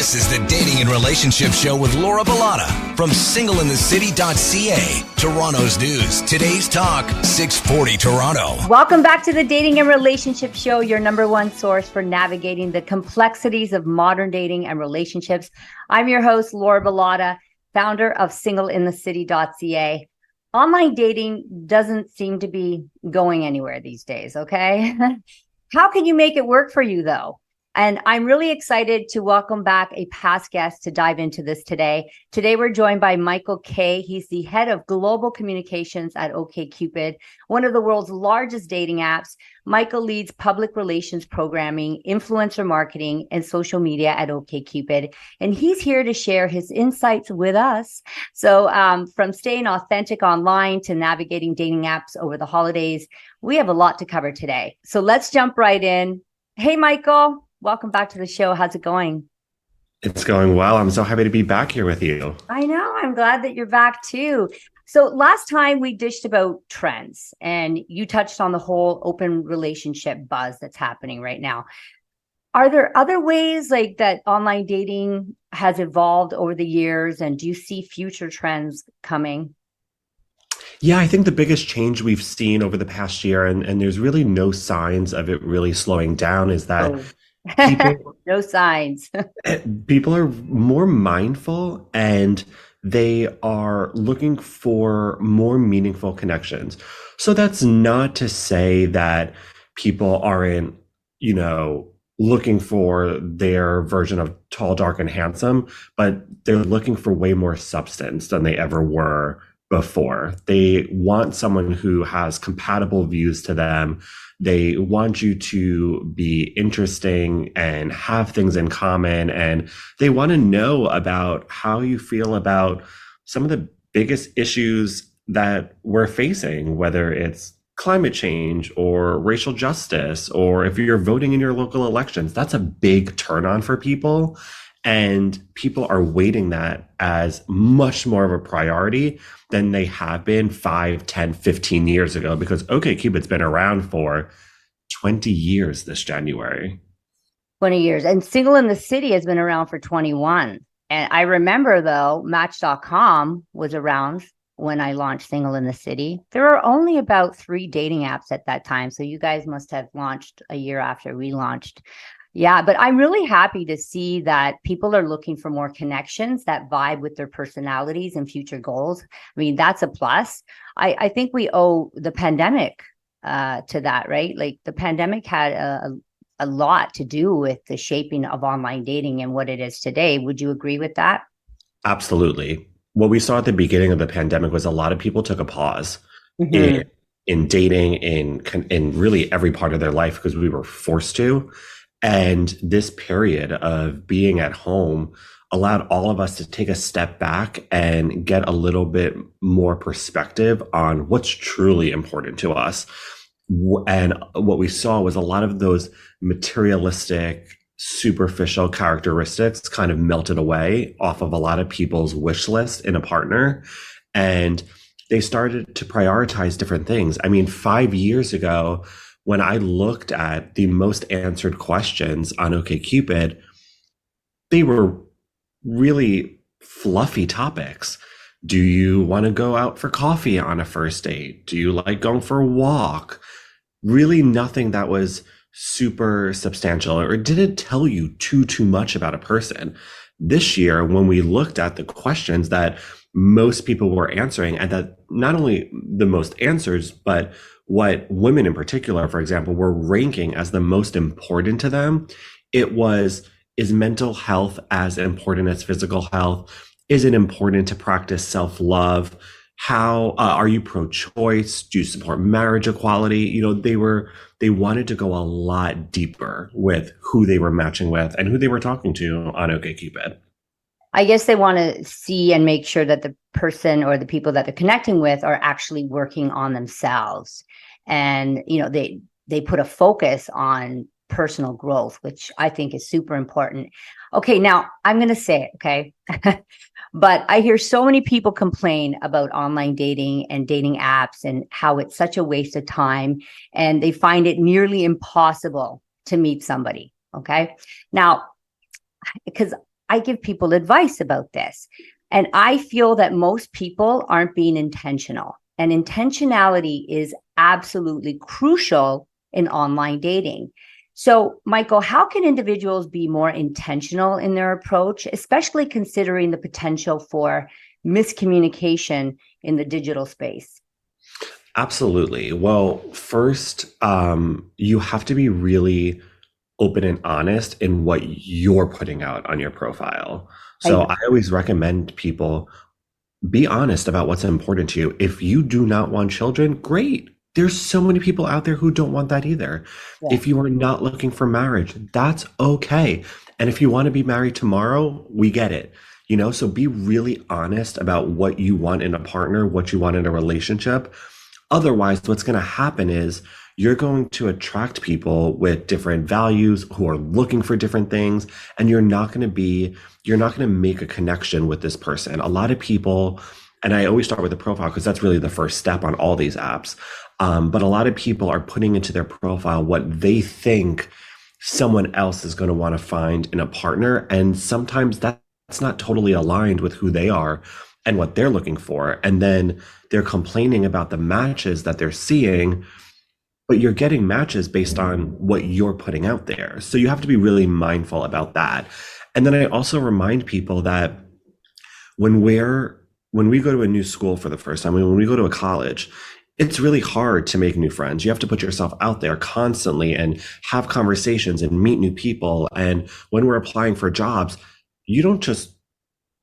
This is the Dating and Relationship Show with Laura Bilotta from singleinthecity.ca, Toronto's news. Today's talk, 640 Toronto. Welcome back to the Dating and Relationship Show, your number one source for navigating the complexities of modern dating and relationships. I'm your host, Laura Bilotta, founder of singleinthecity.ca. Online dating doesn't seem to be going anywhere these days, okay? How can you make it work for you, though? And I'm really excited to welcome back a past guest to dive into this today. Today, we're joined by Michael Kay. He's the head of global communications at OkCupid, one of the world's largest dating apps. Michael leads public relations programming, influencer marketing, and social media at OkCupid. And he's here to share his insights with us. So from staying authentic online to navigating dating apps over the holidays, we have a lot to cover today. So let's jump right in. Hey, Michael. Welcome back to the show. How's it going? It's going well. I'm so happy to be back here with you. I know. I'm glad that you're back too. So last time we dished about trends and you touched on the whole open relationship buzz that's happening right now. Are there other ways like that online dating has evolved over the years, and do you see future trends coming? Yeah, I think the biggest change we've seen over the past year, and there's really no signs of it really slowing down, is that no signs. People are more mindful and they are looking for more meaningful connections. So that's not to say that people aren't, looking for their version of tall, dark, and handsome, but they're looking for way more substance than they ever were before. They want someone who has compatible views to them. They want you to be interesting and have things in common. And they want to know about how you feel about some of the biggest issues that we're facing, whether it's climate change or racial justice, or if you're voting in your local elections. That's a big turn on for people. And people are weighting that as much more of a priority than they have been 5, 10, 15 years ago, because OkCupid's been around for 20 years this January. 20 years. And Single in the City has been around for 21. And I remember, though, Match.com was around when I launched Single in the City. There were only about 3 dating apps at that time. So you guys must have launched a year after we launched. Yeah, but I'm really happy to see that people are looking for more connections that vibe with their personalities and future goals. I mean, that's a plus. I think we owe the pandemic to that, right? Like the pandemic had a lot to do with the shaping of online dating and what it is today. Would you agree with that? Absolutely. What we saw at the beginning of the pandemic was a lot of people took a pause in dating, in really every part of their life, because we were forced to. And this period of being at home allowed all of us to take a step back and get a little bit more perspective on what's truly important to us. And what we saw was a lot of those materialistic, superficial characteristics kind of melted away off of a lot of people's wish list in a partner. And they started to prioritize different things. I mean, 5 years ago, when I looked at the most answered questions on OkCupid, they were really fluffy topics. Do you want to go out for coffee on a first date? Do you like going for a walk? Really nothing that was super substantial or didn't tell you too much about a person. This year, when we looked at the questions that most people were answering, and that not only the most answers, but what women in particular, for example, were ranking as the most important to them, it was, is mental health as important as physical health? Is it important to practice self-love? How are you pro-choice? Do you support marriage equality? They wanted to go a lot deeper with who they were matching with and who they were talking to on OkCupid. I guess they want to see and make sure that the person or the people that they're connecting with are actually working on themselves. And, they put a focus on personal growth, which I think is super important. Okay, now I'm going to say it, okay? But I hear so many people complain about online dating and dating apps and how it's such a waste of time, and they find it nearly impossible to meet somebody, okay? Now, because I give people advice about this. And I feel that most people aren't being intentional. And intentionality is absolutely crucial in online dating. So, Michael, how can individuals be more intentional in their approach, especially considering the potential for miscommunication in the digital space? Absolutely. Well, first, you have to be really open and honest in what you're putting out on your profile. So I always recommend people be honest about what's important to you. If you do not want children, great. There's so many people out there who don't want that either. Yeah. If you are not looking for marriage, that's okay. And if you want to be married tomorrow, we get it. So be really honest about what you want in a partner, what you want in a relationship. Otherwise, what's going to happen is you're going to attract people with different values who are looking for different things, and you're not going to make a connection with this person. A lot of people, and I always start with the profile because that's really the first step on all these apps. But a lot of people are putting into their profile what they think someone else is going to want to find in a partner. And sometimes that's not totally aligned with who they are and what they're looking for. And then they're complaining about the matches that they're seeing, but you're getting matches based on what you're putting out there. So you have to be really mindful about that. And then I also remind people that when we go to a new school for the first time, when we go to a college, it's really hard to make new friends. You have to put yourself out there constantly and have conversations and meet new people. And when we're applying for jobs, you don't just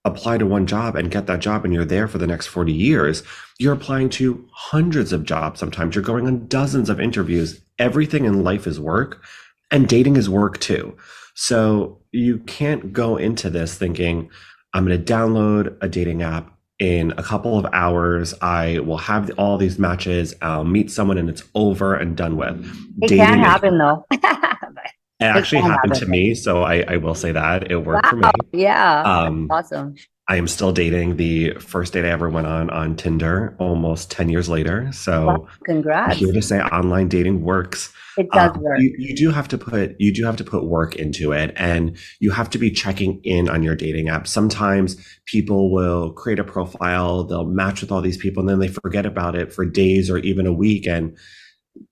apply to one job and get that job and you're there for the next 40 years. You're applying to hundreds of jobs. Sometimes you're going on dozens of interviews. Everything in life is work, and dating is work too. So you can't go into this thinking, I'm going to download a dating app. In a couple of hours, I will have all these matches. I'll meet someone and it's over and done with. It can happen though. It actually happened to me. So I will say that it worked for me. Yeah. Awesome. I am still dating. The first date I ever went on Tinder almost 10 years later. So wow, congrats. I'm here to say online dating works. It does work. You do have to put work into it, and you have to be checking in on your dating app. Sometimes people will create a profile, they'll match with all these people, and then they forget about it for days or even a week. And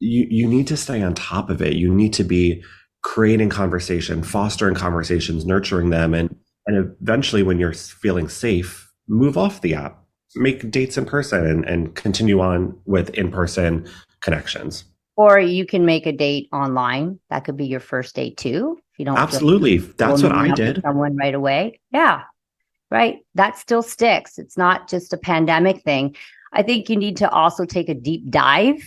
you need to stay on top of it. You need to be creating conversation, fostering conversations, nurturing them, and eventually when you're feeling safe, move off the app, make dates in person and continue on with in-person connections. Or you can make a date online. That could be your first date too. If you don't absolutely. That's what I did. Someone right away. Yeah. Right. That still sticks. It's not just a pandemic thing. I think you need to also take a deep dive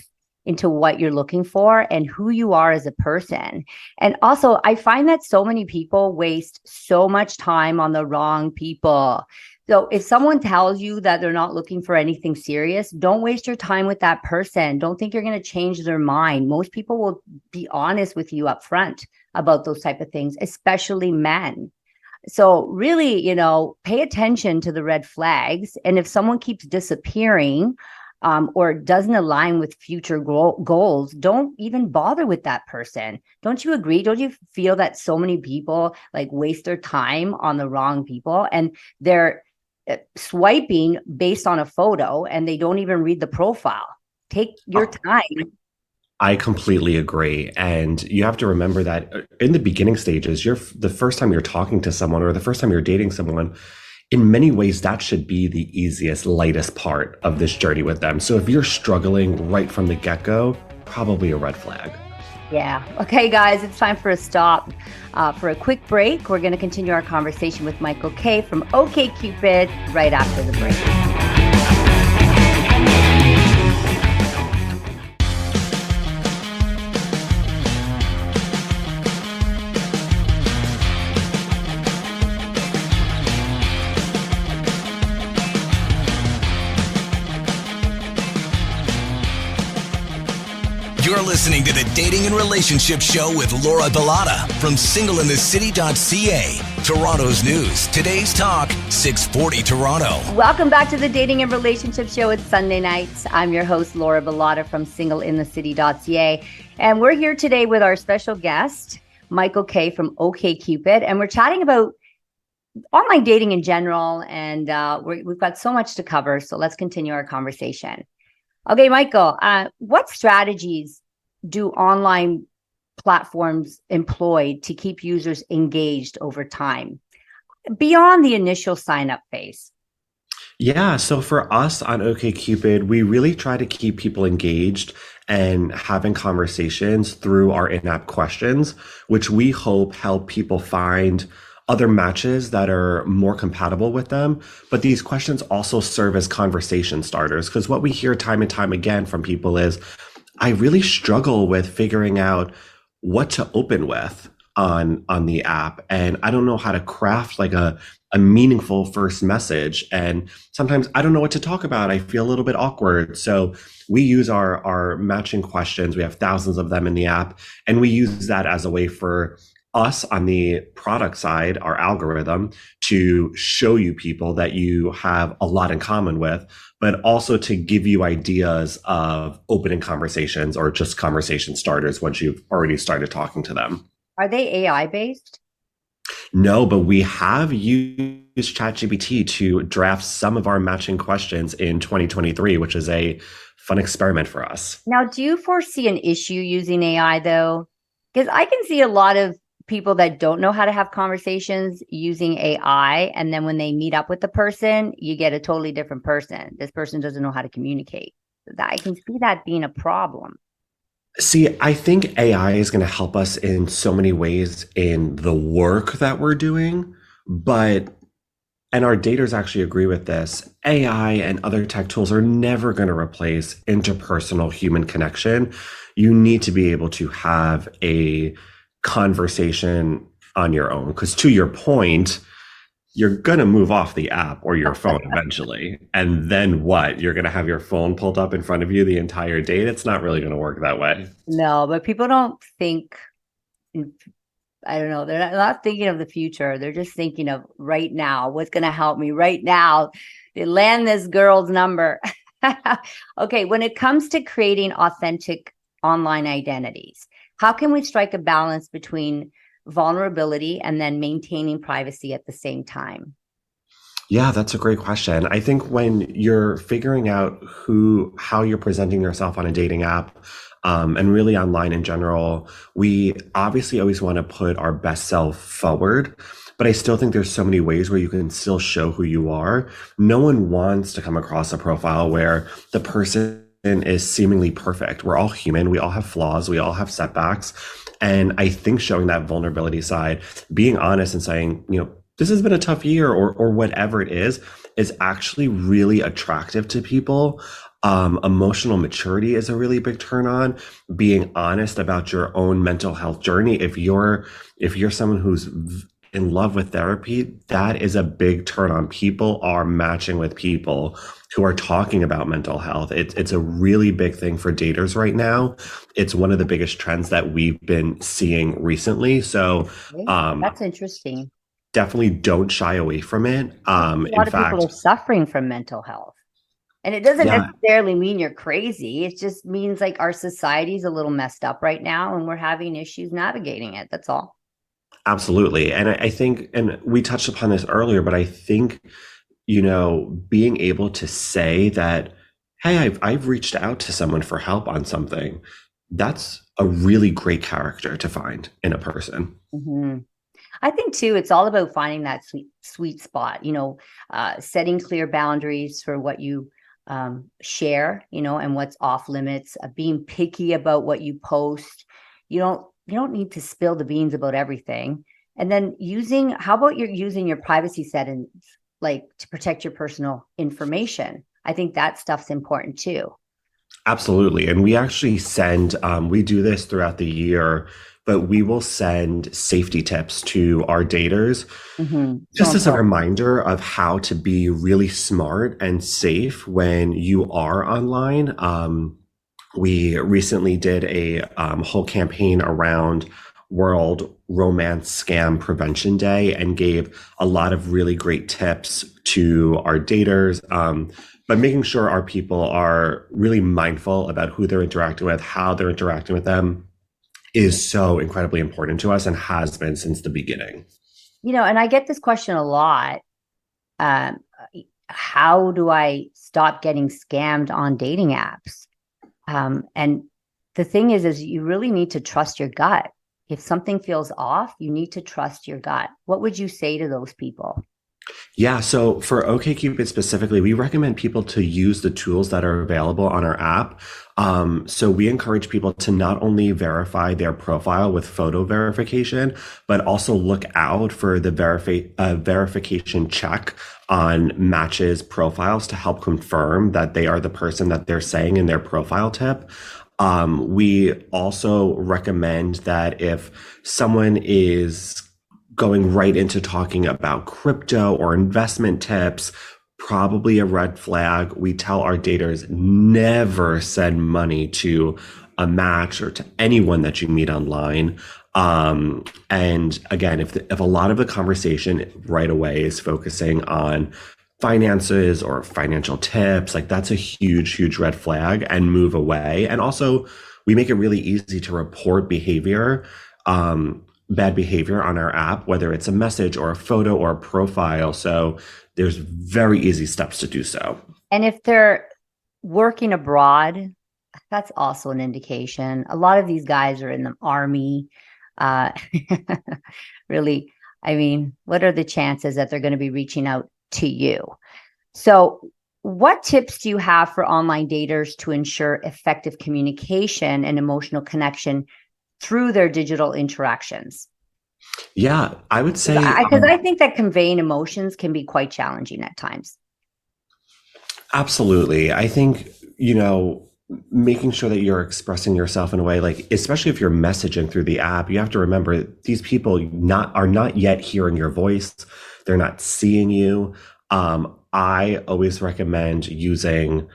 into what you're looking for and who you are as a person. And also, I find that so many people waste so much time on the wrong people. So if someone tells you that they're not looking for anything serious, don't waste your time with that person. Don't think you're going to change their mind. Most people will be honest with you up front about those type of things, especially men. So really, pay attention to the red flags. And if someone keeps disappearing, or doesn't align with future goals, don't even bother with that person. Don't you agree? Don't you feel that so many people waste their time on the wrong people, and they're swiping based on a photo and they don't even read the profile? Take your time. I completely agree. And you have to remember that in the beginning stages, the first time you're talking to someone or the first time you're dating someone, in many ways, that should be the easiest, lightest part of this journey with them. So if you're struggling right from the get-go, probably a red flag. Yeah. Okay, guys, it's time for a stop. For a quick break, we're going to continue our conversation with Michael Kay from OkCupid right after the break. You're listening to the Dating and Relationship Show with Laura Bilotta from singleinthecity.ca. Toronto's news. Today's talk, 640 Toronto. Welcome back to the Dating and Relationship Show. It's Sunday nights. I'm your host, Laura Bilotta from singleinthecity.ca. And we're here today with our special guest, Michael Kay from OkCupid. And we're chatting about online dating in general, and we've got so much to cover. So let's continue our conversation. Okay, Michael, what strategies do online platforms employ to keep users engaged over time beyond the initial sign-up phase? Yeah, so for us on OkCupid, we really try to keep people engaged and having conversations through our in-app questions, which we hope help people find other matches that are more compatible with them. But these questions also serve as conversation starters, because what we hear time and time again from people is, I really struggle with figuring out what to open with on the app, and I don't know how to craft like a meaningful first message, and sometimes I don't know what to talk about. I feel a little bit awkward. So we use our matching questions. We have thousands of them in the app, and we use that as a way for us on the product side, our algorithm, to show you people that you have a lot in common with, but also to give you ideas of opening conversations or just conversation starters once you've already started talking to them. Are they AI based? No, but we have used ChatGPT to draft some of our matching questions in 2023, which is a fun experiment for us. Now, do you foresee an issue using AI though? Because I can see a lot of people that don't know how to have conversations using AI. And then when they meet up with the person, you get a totally different person. This person doesn't know how to communicate. I can see that being a problem. See, I think AI is going to help us in so many ways in the work that we're doing, and our daters actually agree with this, AI and other tech tools are never going to replace interpersonal human connection. You need to be able to have a conversation on your own, because to your point, you're going to move off the app or your phone eventually. And then what? You're going to have your phone pulled up in front of you the entire date? It's not really going to work that way. No, but people don't think, I don't know, they're not thinking of the future. They're just thinking of right now. What's going to help me right now to land this girl's number? Okay, when it comes to creating authentic online identities, how can we strike a balance between vulnerability and then maintaining privacy at the same time? Yeah, that's a great question. I think when you're figuring out how you're presenting yourself on a dating app, and really online in general, we obviously always want to put our best self forward, but I still think there's so many ways where you can still show who you are. No one wants to come across a profile where the person is seemingly perfect. We're all human. We all have flaws. We all have setbacks. And I think showing that vulnerability side, being honest and saying, this has been a tough year or whatever it is actually really attractive to people. Emotional maturity is a really big turn on. Being honest about your own mental health journey. If you're someone who's in love with therapy, that is a big turn on. People are matching with people who are talking about mental health. It's a really big thing for daters right now. It's one of the biggest trends that we've been seeing recently. So that's interesting. Definitely don't shy away from it. A lot of people are suffering from mental health. And it doesn't necessarily mean you're crazy. It just means like our society's a little messed up right now and we're having issues navigating it. That's all. Absolutely. And I think, and we touched upon this earlier, but I think, being able to say that, hey, I've reached out to someone for help on something, that's a really great character to find in a person. Mm-hmm. I think too, it's all about finding that sweet spot, setting clear boundaries for what you share, and what's off limits, being picky about what you post. You don't need to spill the beans about everything. And then how about using your privacy settings, like to protect your personal information? I think that stuff's important too. Absolutely. And we actually we do this throughout the year, but we will send safety tips to our daters, just as a reminder of how to be really smart and safe when you are online. We recently did a whole campaign around World Romance Scam Prevention Day and gave a lot of really great tips to our daters, but making sure our people are really mindful about who they're interacting with, how they're interacting with them is so incredibly important to us and has been since the beginning. And I get this question a lot. Um, how do I stop getting scammed on dating apps? And the thing is you really need to trust your gut. If something feels off, you need to trust your gut. What would you say to those people? Yeah, so for OkCupid specifically, we recommend people to use the tools that are available on our app. So we encourage people to not only verify their profile with photo verification, but also look out for the verification check on matches profiles to help confirm that they are the person that they're saying in their profile tip. We also recommend that if someone is going right into talking about crypto or investment tips, probably a red flag. We tell our daters never send money to a match or to anyone that you meet online. And again, if a lot of the conversation right away is focusing on finances or financial tips, like that's a huge, huge red flag, and move away. And also, we make it really easy to report behavior. Bad behavior on our app, whether it's a message or a photo or a profile. So there's very easy steps to do so. And if they're working abroad, that's also an indication. A lot of these guys are in the army. Really, I mean, what are the chances that they're going to be reaching out to you? So what tips do you have for online daters to ensure effective communication and emotional connection through their digital interactions? Yeah, I would say because I think that conveying emotions can be quite challenging at times. Absolutely. I think, making sure that you're expressing yourself in a way, like, especially if you're messaging through the app, you have to remember these people are not yet hearing your voice. They're not seeing you. I always recommend using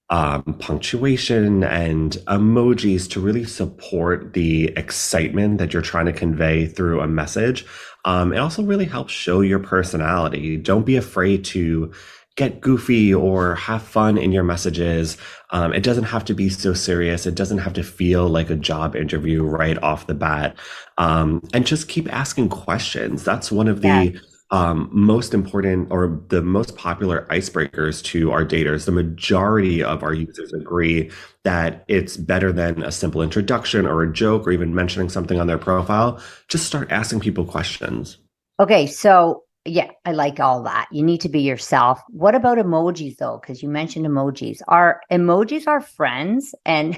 punctuation and emojis to really support the excitement that you're trying to convey through a message. It also really helps show your personality. Don't be afraid to get goofy or have fun in your messages. It doesn't have to be so serious. It doesn't have to feel like a job interview right off the bat. And just keep asking questions. That's one of the most important or the most popular icebreakers to our daters. The majority of our users agree that it's better than a simple introduction or a joke or even mentioning something on their profile. Just start asking people questions. Okay, so yeah, I like all that. You need to be yourself. What about emojis though? Because you mentioned emojis. Are emojis our friends? And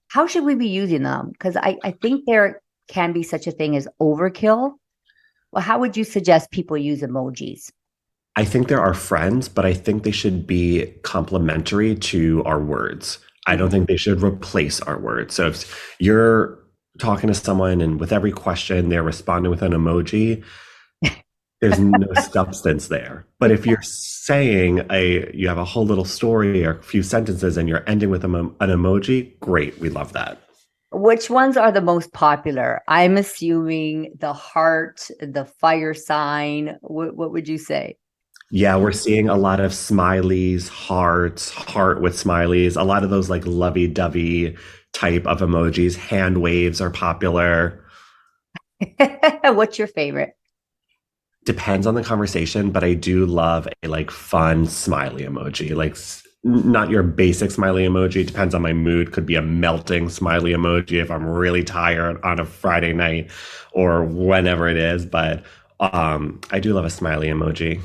how should we be using them? Because I think there can be such a thing as overkill. Well, how would you suggest people use emojis? I think they're our friends, but I think they should be complementary to our words. I don't think they should replace our words. So if you're talking to someone and with every question they're responding with an emoji, there's no substance there. But if you're saying you have a whole little story or a few sentences and you're ending with an emoji, great. We love that. Which ones are the most popular? I'm assuming the heart, the fire sign. What would you say? Yeah, we're seeing a lot of smileys, heart with smileys, a lot of those like lovey-dovey type of emojis. Hand waves are popular. What's your favorite? Depends on the conversation, but I do love a like fun smiley emoji. Like not your basic smiley emoji. Depends on my mood. Could be a melting smiley emoji if I'm really tired on a Friday night or whenever it is. But I do love a smiley emoji.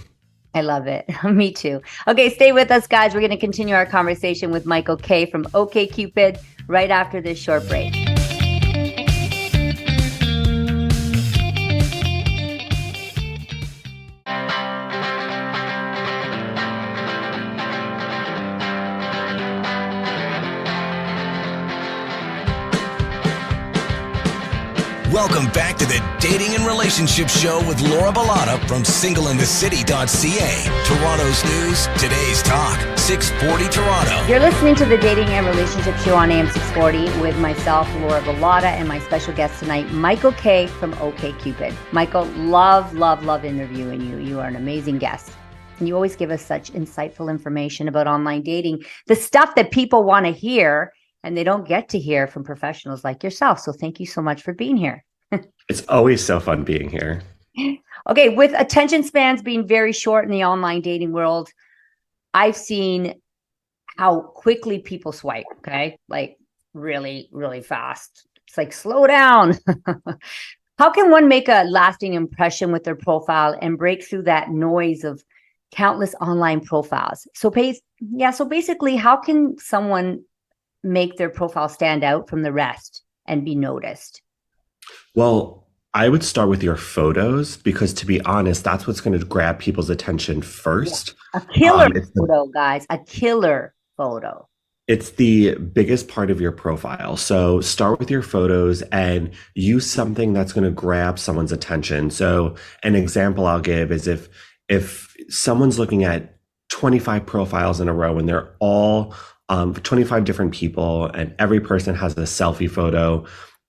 I love it. Me too. Okay, stay with us, guys. We're going to continue our conversation with Michael Kay from OkCupid right after this short break. Welcome back to the Dating and Relationship Show with Laura Bilotta from singleinthecity.ca. Toronto's news, today's talk, 640 Toronto. You're listening to the Dating and Relationship Show on AM 640 with myself, Laura Bilotta, and my special guest tonight, Michael Kay from OkCupid. Michael, love interviewing you. You are an amazing guest. And you always give us such insightful information about online dating, the stuff that people want to hear and they don't get to hear from professionals like yourself. So thank you so much for being here. It's always so fun being here. Okay, with attention spans being very short in the online dating world, I've seen how quickly people swipe, okay? Like really, really fast. It's like, slow down. How can one make a lasting impression with their profile and break through that noise of countless online profiles? So basically, how can someone make their profile stand out from the rest and be noticed? Well, I would start with your photos because, to be honest, that's what's going to grab people's attention first. A killer It's photo, guys. A killer photo. It's the biggest part of your profile. So start with your photos and use something that's going to grab someone's attention. So an example I'll give is if someone's looking at 25 profiles in a row and they're all 25 different people and every person has a selfie photo,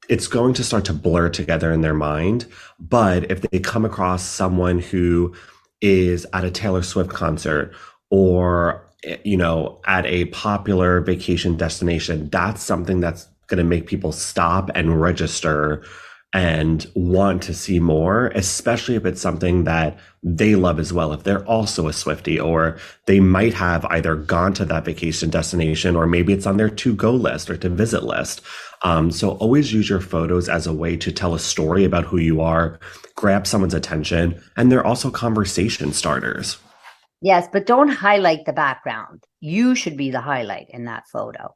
it's going to start to blur together in their mind. But if they come across someone who is at a Taylor Swift concert or at a popular vacation destination, that's something that's going to make people stop and register and want to see more, especially if it's something that they love as well. If they're also a Swiftie, or they might have either gone to that vacation destination, or maybe it's on their to-go list or to visit list. So always use your photos as a way to tell a story about who you are, grab someone's attention, and they're also conversation starters. Yes, but don't highlight the background. You should be the highlight in that photo.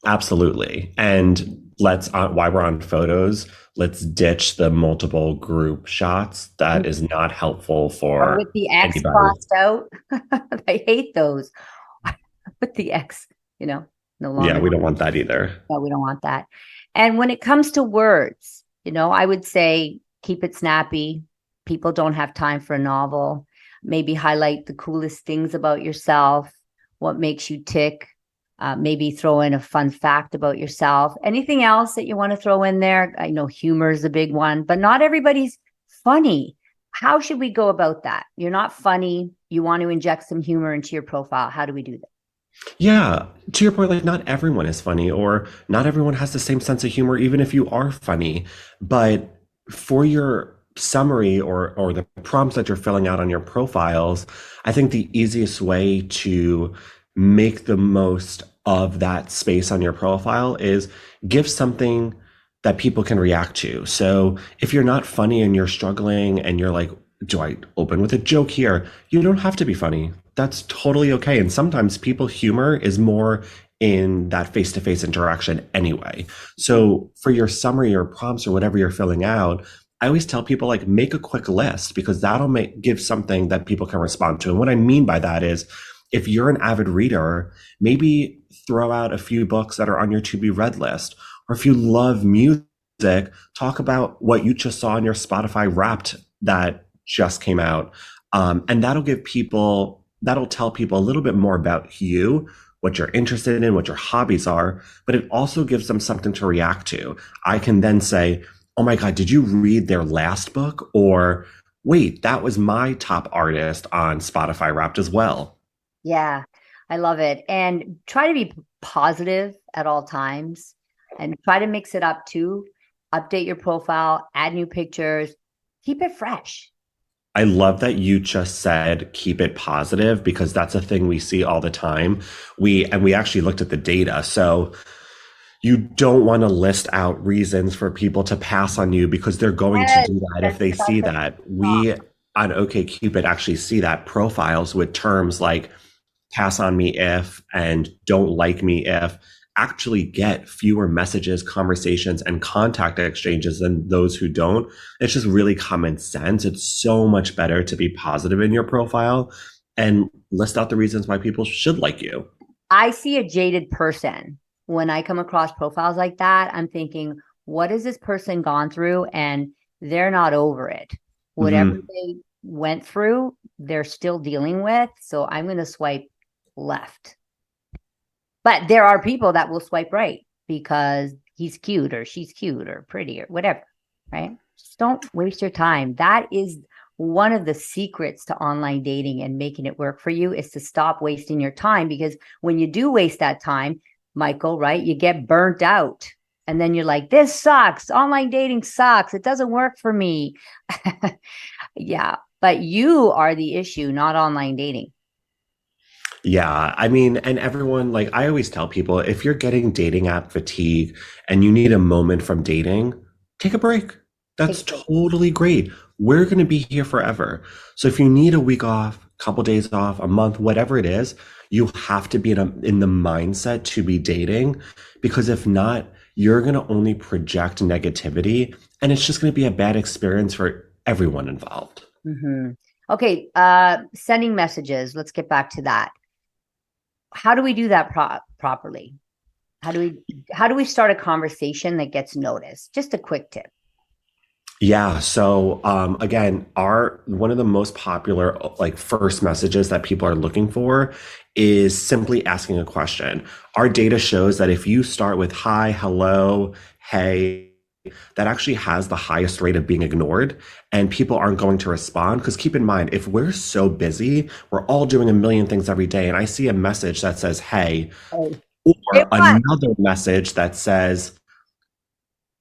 Absolutely. And while we're on photos, let's ditch the multiple group shots. That is not helpful for or with the X anybody. crossed out. I hate those. With the X, no longer. Yeah, we don't want that either. No, we don't want that. And when it comes to words, I would say keep it snappy. People don't have time for a novel. Maybe highlight the coolest things about yourself, what makes you tick. Maybe throw in a fun fact about yourself. Anything else that you want to throw in there? I know humor is a big one, but not everybody's funny. How should we go about that? You're not funny. You want to inject some humor into your profile. How do we do that? Yeah, to your point, like not everyone is funny, or not everyone has the same sense of humor, even if you are funny. But for your summary or the prompts that you're filling out on your profiles, I think the easiest way to make the most of that space on your profile is give something that people can react to. So if you're not funny and you're struggling and you're like, do I open with a joke here? You don't have to be funny. That's totally okay. And sometimes people's humor is more in that face-to-face interaction anyway. So for your summary or prompts or whatever you're filling out, I always tell people, like, make a quick list, because that'll give something that people can respond to. And what I mean by that is, if you're an avid reader, maybe throw out a few books that are on your to be read list. Or if you love music, talk about what you just saw on your Spotify Wrapped that just came out. And that'll tell people a little bit more about you, what you're interested in, what your hobbies are, but it also gives them something to react to. I can then say, oh my God, did you read their last book? Or wait, that was my top artist on Spotify Wrapped as well. Yeah, I love it. And try to be positive at all times and try to mix it up too. Update your profile, add new pictures, keep it fresh. I love that you just said keep it positive, because that's a thing we see all the time. We actually looked at the data. So you don't want to list out reasons for people to pass on you, because they're going to do that if they see that. We on OkCupid actually see that profiles with terms like pass on me if and don't like me if actually get fewer messages, conversations, and contact exchanges than those who don't. It's just really common sense. It's so much better to be positive in your profile and list out the reasons why people should like you. I see a jaded person. When I come across profiles like that, I'm thinking, what has this person gone through? And they're not over it. Whatever they went through, they're still dealing with. So I'm going to swipe left. But there are people that will swipe right because he's cute or she's cute or pretty or whatever, right? Just don't waste your time. That is one of the secrets to online dating and making it work for you, is to stop wasting your time. Because when you do waste that time, Michael, right, you get burnt out. And then you're like, this sucks. Online dating sucks. It doesn't work for me. Yeah, but you are the issue, not online dating. Yeah, I mean, and everyone, like I always tell people, if you're getting dating app fatigue and you need a moment from dating, take a break. Take That's a break. totally great. We're going to be here forever. So if you need a week off, a couple days off, a month, whatever it is, you have to be in the mindset to be dating, because if not, you're going to only project negativity and it's just going to be a bad experience for everyone involved. Hmm. Okay, sending messages. Let's get back to that. How do we do that properly? How do we start a conversation that gets noticed? Just a quick tip. Yeah. So again, our one of the most popular like first messages that people are looking for is simply asking a question. Our data shows that if you start with hi, hello, hey, that actually has the highest rate of being ignored, and people aren't going to respond. Because keep in mind, if we're so busy, we're all doing a million things every day, and I see a message that says hey, Oh, or it was. another message that says,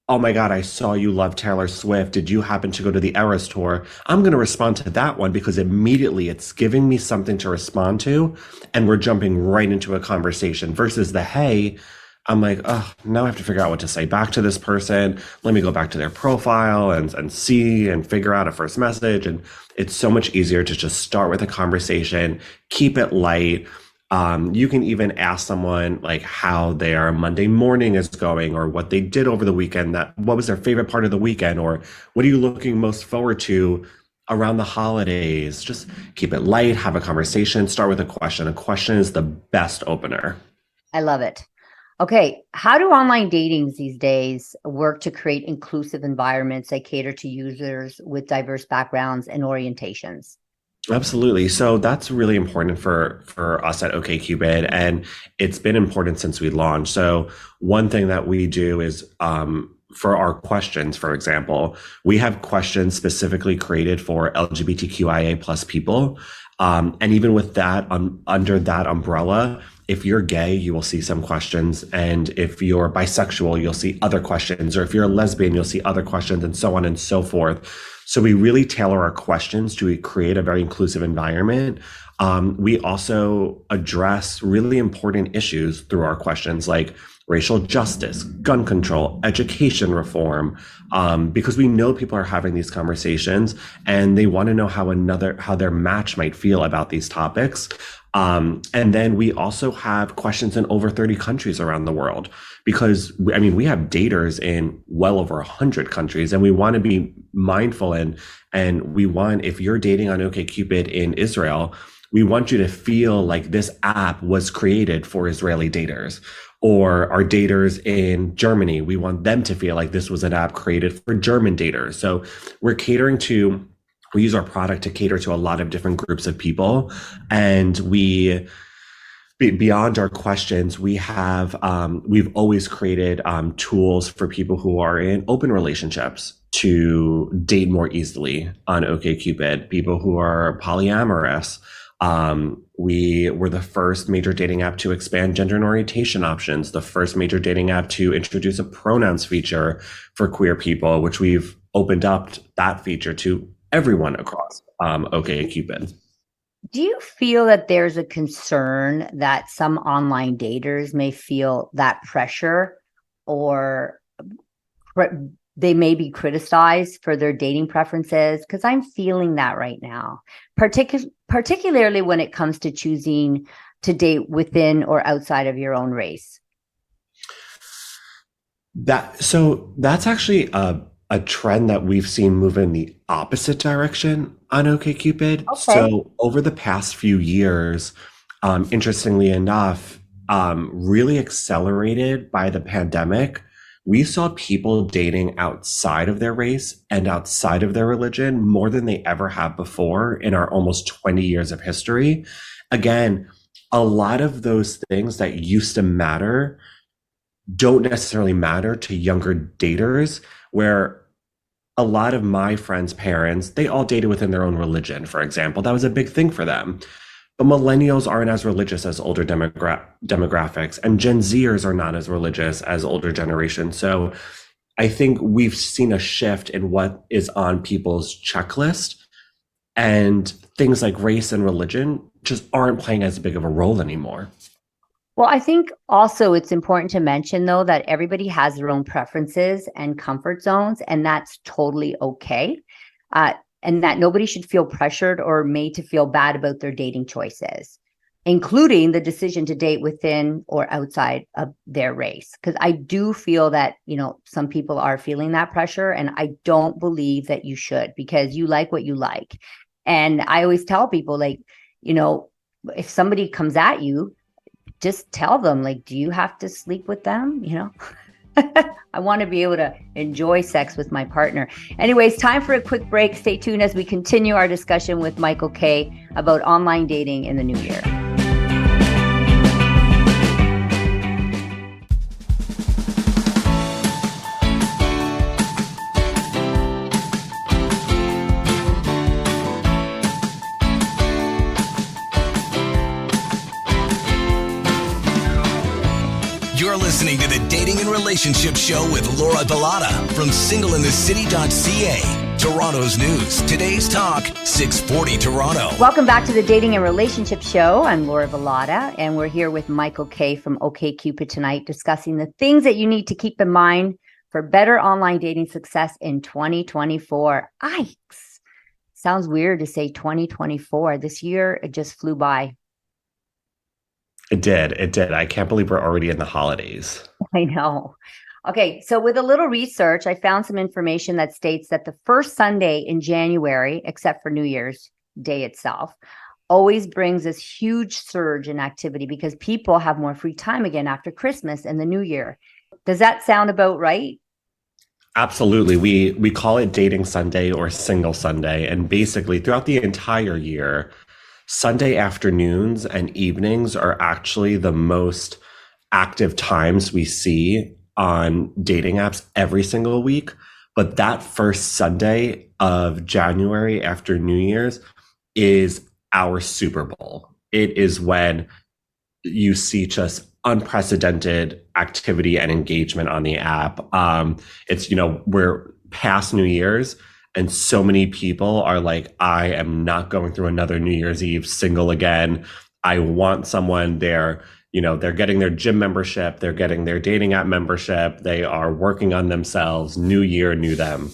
oh my God, I saw you love Taylor Swift. Did you happen to go to the Eras tour? I'm going to respond to that one because immediately it's giving me something to respond to. And we're jumping right into a conversation versus the hey, I'm like, oh, now I have to figure out what to say back to this person. Let me go back to their profile and see and figure out a first message. And it's so much easier to just start with a conversation, keep it light. You can even ask someone like how their Monday morning is going or what they did over the weekend, that what was their favorite part of the weekend, or what are you looking most forward to around the holidays. Just keep it light, have a conversation, start with a question. A question is the best opener. I love it. Okay, how do online datings these days work to create inclusive environments that cater to users with diverse backgrounds and orientations? Absolutely. So that's really important for us at OkCupid, and it's been important since we launched. So one thing that we do is for our questions, for example, we have questions specifically created for LGBTQIA plus people. And even with that, under that umbrella, if you're gay, you will see some questions. And if you're bisexual, you'll see other questions. Or if you're a lesbian, you'll see other questions, and so on and so forth. So we really tailor our questions to create a very inclusive environment. We also address really important issues through our questions, like racial justice, gun control, education reform, because we know people are having these conversations and they want to know how their match might feel about these topics. And then we also have questions in over 30 countries around the world, because I mean, we have daters in well over 100 countries, and we want to be mindful and we want, if you're dating on OkCupid in Israel, we want you to feel like this app was created for Israeli daters. Or our daters in Germany, we want them to feel like this was an app created for German daters. So we use our product to cater to a lot of different groups of people. And beyond our questions, we've always created tools for people who are in open relationships to date more easily on OkCupid, people who are polyamorous. We were the first major dating app to expand gender and orientation options, the first major dating app to introduce a pronouns feature for queer people, which we've opened up that feature to everyone across OkCupid. Do you feel that there's a concern that some online daters may feel that pressure, or they may be criticized for their dating preferences? Because I'm feeling that right now, particularly when it comes to choosing to date within or outside of your own race. That's actually a trend that we've seen move in the opposite direction on OkCupid. Okay. So over the past few years, interestingly enough, really accelerated by the pandemic, we saw people dating outside of their race and outside of their religion more than they ever have before in our almost 20 years of history. Again, a lot of those things that used to matter don't necessarily matter to younger daters, where a lot of my friends' parents, they all dated within their own religion, for example. That was a big thing for them. But millennials aren't as religious as older demographics, and Gen Zers are not as religious as older generations. So I think we've seen a shift in what is on people's checklist And things like race and religion just aren't playing as big of a role anymore. Well, I think also it's important to mention, though, that everybody has their own preferences and comfort zones, and that's totally okay. And that nobody should feel pressured or made to feel bad about their dating choices, including the decision to date within or outside of their race. Because I do feel that, some people are feeling that pressure, and I don't believe that you should, because you like what you like. And I always tell people, like, if somebody comes at you, just tell them, like, do you have to sleep with them? I want to be able to enjoy sex with my partner. Anyways, time for a quick break. Stay tuned as we continue our discussion with Michael Kay about online dating in the new year. You're listening to the Dating and Relationship Show with Laura Bilotta from singleinthecity.ca. Toronto's news, today's talk, 640 Toronto. Welcome back to the Dating and Relationship Show. I'm Laura Bilotta, and we're here with Michael Kay from OkCupid tonight, discussing the things that you need to keep in mind for better online dating success in 2024. Yikes. Sounds weird to say 2024. This year, it just flew by. It did. I can't believe we're already in the holidays. I know. Okay, so with a little research, I found some information that states that the first Sunday in January, except for New Year's Day itself, always brings this huge surge in activity because people have more free time again after Christmas and the New Year. Does that sound about right? Absolutely. We call it Dating Sunday or Single Sunday. And basically, throughout the entire year, Sunday afternoons and evenings are actually the most active times we see on dating apps every single week. But that first Sunday of January after New Year's is our Super Bowl. It is when you see just unprecedented activity and engagement on the app. We're past New Year's, and so many people are like, I am not going through another New Year's Eve single again. I want someone. They're getting their gym membership. They're getting their dating app membership. They are working on themselves. New year, new them.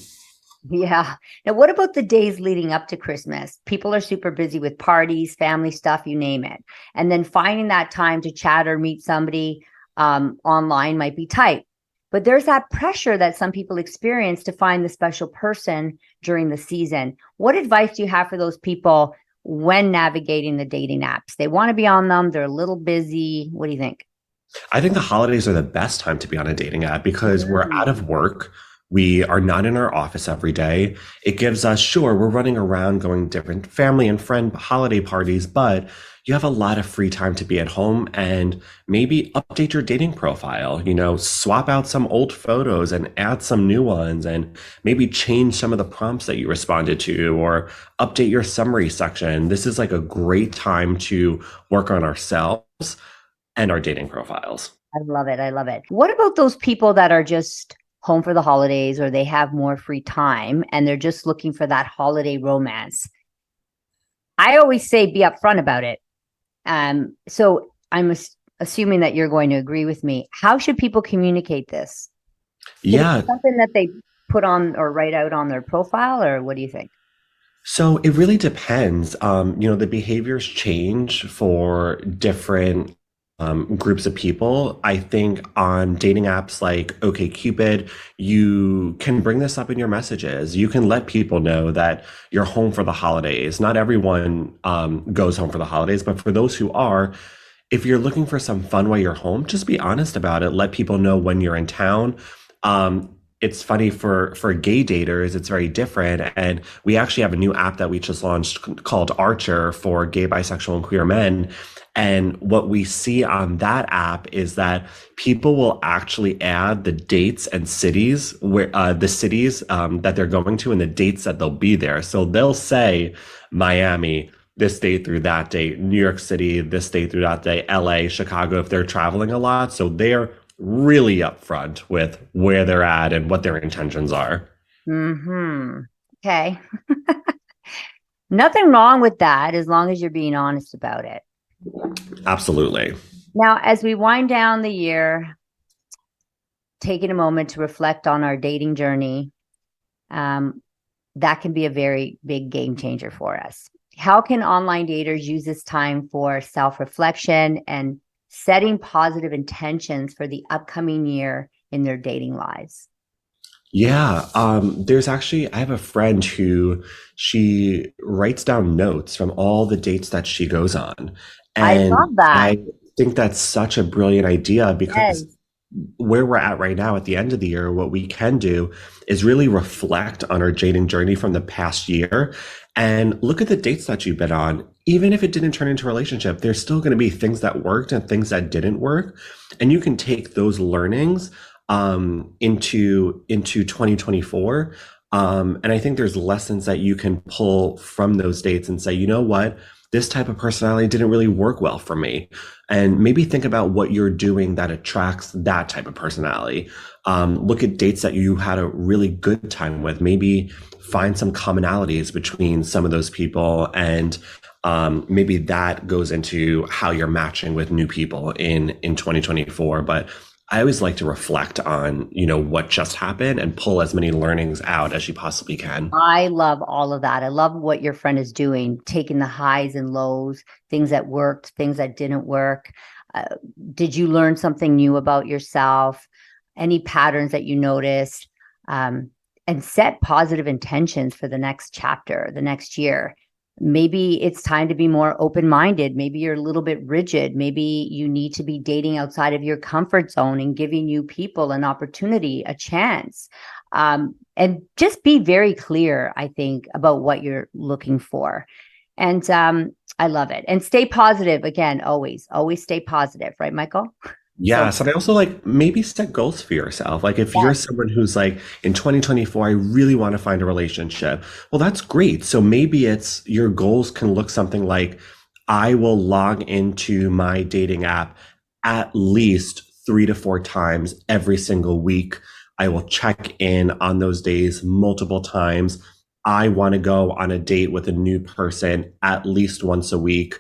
Yeah. Now, what about the days leading up to Christmas? People are super busy with parties, family stuff, you name it. And then finding that time to chat or meet somebody online might be tight. But there's that pressure that some people experience to find the special person during the season. What advice do you have for those people when navigating the dating apps? They want to be on them. They're a little busy. What do you think? I think the holidays are the best time to be on a dating app because we're out of work. We are not in our office every day. It gives us, we're running around going different family and friend holiday parties, but you have a lot of free time to be at home and maybe update your dating profile, swap out some old photos and add some new ones and maybe change some of the prompts that you responded to or update your summary section. This is like a great time to work on ourselves and our dating profiles. I love it. I love it. What about those people that are just home for the holidays or they have more free time and they're just looking for that holiday romance? I always say be upfront about it. So I'm assuming that you're going to agree with me. How should people communicate this? Yeah. Is it something that they put on or write out on their profile, or what do you think? So it really depends. The behaviors change for different groups of people. I think on dating apps like OkCupid, you can bring this up in your messages. You can let people know that you're home for the holidays. Not everyone goes home for the holidays, but for those who are, if you're looking for some fun while you're home, just be honest about it. Let people know when you're in town. It's funny for gay daters, it's very different. And we actually have a new app that we just launched called Archer for gay, bisexual, and queer men. And what we see on that app is that people will actually add the dates and cities where the cities that they're going to and the dates that they'll be there. So they'll say Miami, this date through that date, New York City, this date through that day, LA, Chicago, if they're traveling a lot. So they're really upfront with where they're at and what their intentions are. Mm-hmm. Okay. Nothing wrong with that as long as you're being honest about it. Absolutely. Now, as we wind down the year, taking a moment to reflect on our dating journey, that can be a very big game changer for us. How can online daters use this time for self-reflection and setting positive intentions for the upcoming year in their dating lives? Yeah, there's actually, I have a friend who she writes down notes from all the dates that she goes on. I And love that. I think that's such a brilliant idea Yes. because where we're at right now at the end of the year, what we can do is really reflect on our dating journey from the past year and look at the dates that you've been on. Even if it didn't turn into a relationship, there's still going to be things that worked and things that didn't work. And you can take those learnings into 2024. And I think there's lessons that you can pull from those dates and say, you know what? This type of personality didn't really work well for me. And maybe think about what you're doing that attracts that type of personality. Look at dates that you had a really good time with. Maybe find some commonalities between some of those people, and maybe that goes into how you're matching with new people in 2024. But I always like to reflect on, what just happened and pull as many learnings out as you possibly can. I love all of that. I love what your friend is doing, taking the highs and lows, things that worked, things that didn't work. Did you learn something new about yourself? Any patterns that you noticed? And set positive intentions for the next chapter, the next year. Maybe it's time to be more open-minded. Maybe you're a little bit rigid. Maybe you need to be dating outside of your comfort zone and giving new people an opportunity, a chance. And just be very clear, I think, about what you're looking for. And I love it. And stay positive. Again, always stay positive. Right, Michael? Yes. And I also maybe set goals for yourself. Like if you're someone who's in 2024, I really want to find a relationship. Well, that's great. So maybe it's your goals can look something like, I will log into my dating app at least 3 to 4 times every single week. I will check in on those days multiple times. I want to go on a date with a new person at least once a week.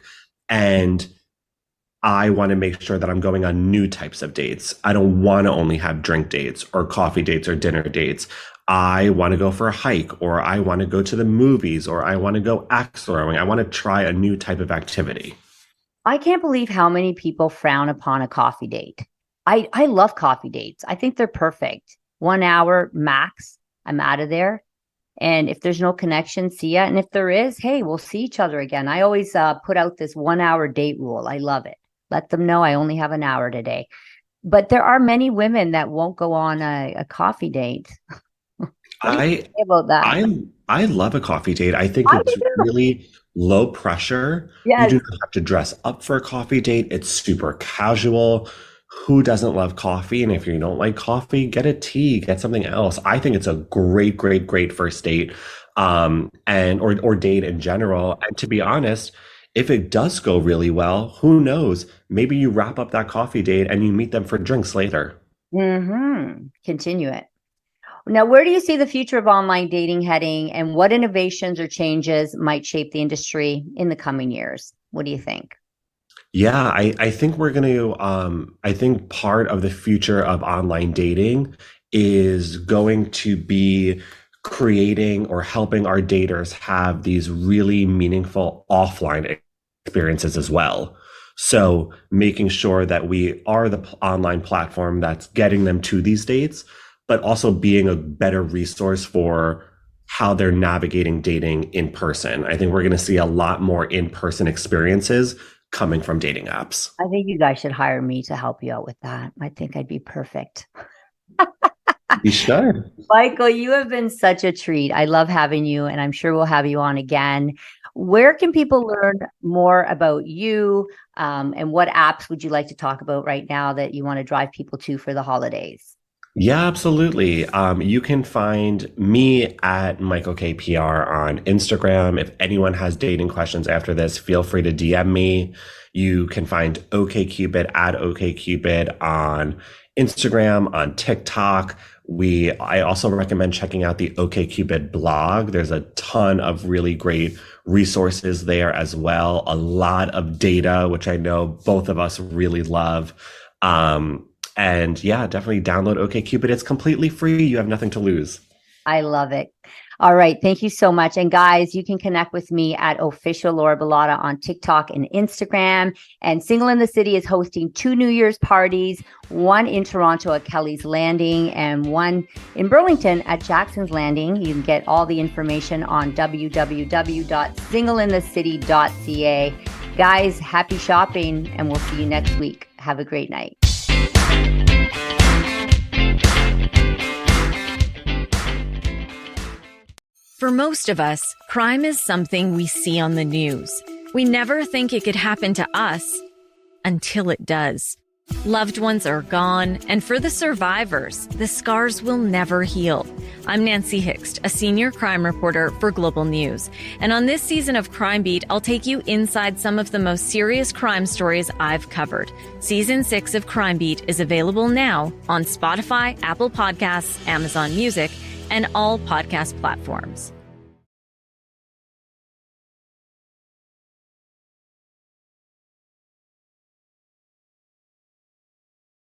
And I want to make sure that I'm going on new types of dates. I don't want to only have drink dates or coffee dates or dinner dates. I want to go for a hike, or I want to go to the movies, or I want to go axe throwing. I want to try a new type of activity. I can't believe how many people frown upon a coffee date. I love coffee dates. I think they're perfect. 1 hour max. I'm out of there. And if there's no connection, see ya. And if there is, hey, we'll see each other again. I always put out this 1 hour date rule. I love it. Let them know I only have an hour today. But there are many women that won't go on a coffee date. What do you think about that? I love a coffee date. I think it's really low pressure. Yes. You do not have to dress up for a coffee date. It's super casual. Who doesn't love coffee? And if you don't like coffee, get a tea, get something else. I think it's a great, great, great first date, or date in general. And to be honest, if it does go really well, who knows? Maybe you wrap up that coffee date and you meet them for drinks later. Continue it. Now, where do you see the future of online dating heading, and what innovations or changes might shape the industry in the coming years? What do you think? Yeah, I think we're going to, I think part of the future of online dating is going to be creating or helping our daters have these really meaningful offline experiences as well. So making sure that we are the online platform that's getting them to these dates, but also being a better resource for how they're navigating dating in person. I think we're going to see a lot more in-person experiences coming from dating apps. I think you guys should hire me to help you out with that. I think I'd be perfect. You should. Michael, you have been such a treat. I love having you, and I'm sure we'll have you on again. Where can people learn more about you, and what apps would you like to talk about right now that you want to drive people to for the holidays? Yeah, absolutely. You can find me at Michael KPR on Instagram. If anyone has dating questions after this, feel free to DM me. You can find OkCupid at OkCupid on Instagram, on TikTok. I also recommend checking out the OkCupid blog. There's a ton of really great resources there as well. A lot of data, which I know both of us really love. And yeah, definitely download OkCupid. It's completely free. You have nothing to lose. I love it. All right. Thank you so much. And guys, you can connect with me at official Laura Bilotta on TikTok and Instagram. And Single in the City is hosting 2 New Year's parties, one in Toronto at Kelly's Landing and one in Burlington at Jackson's Landing. You can get all the information on www.singleinthecity.ca. Guys, happy shopping, and we'll see you next week. Have a great night. For most of us, crime is something we see on the news. We never think it could happen to us until it does. Loved ones are gone, and for the survivors, the scars will never heal. I'm Nancy Hixt, a senior crime reporter for Global News. And on this season of Crime Beat, I'll take you inside some of the most serious crime stories I've covered. Season 6 of Crime Beat is available now on Spotify, Apple Podcasts, Amazon Music, and all podcast platforms.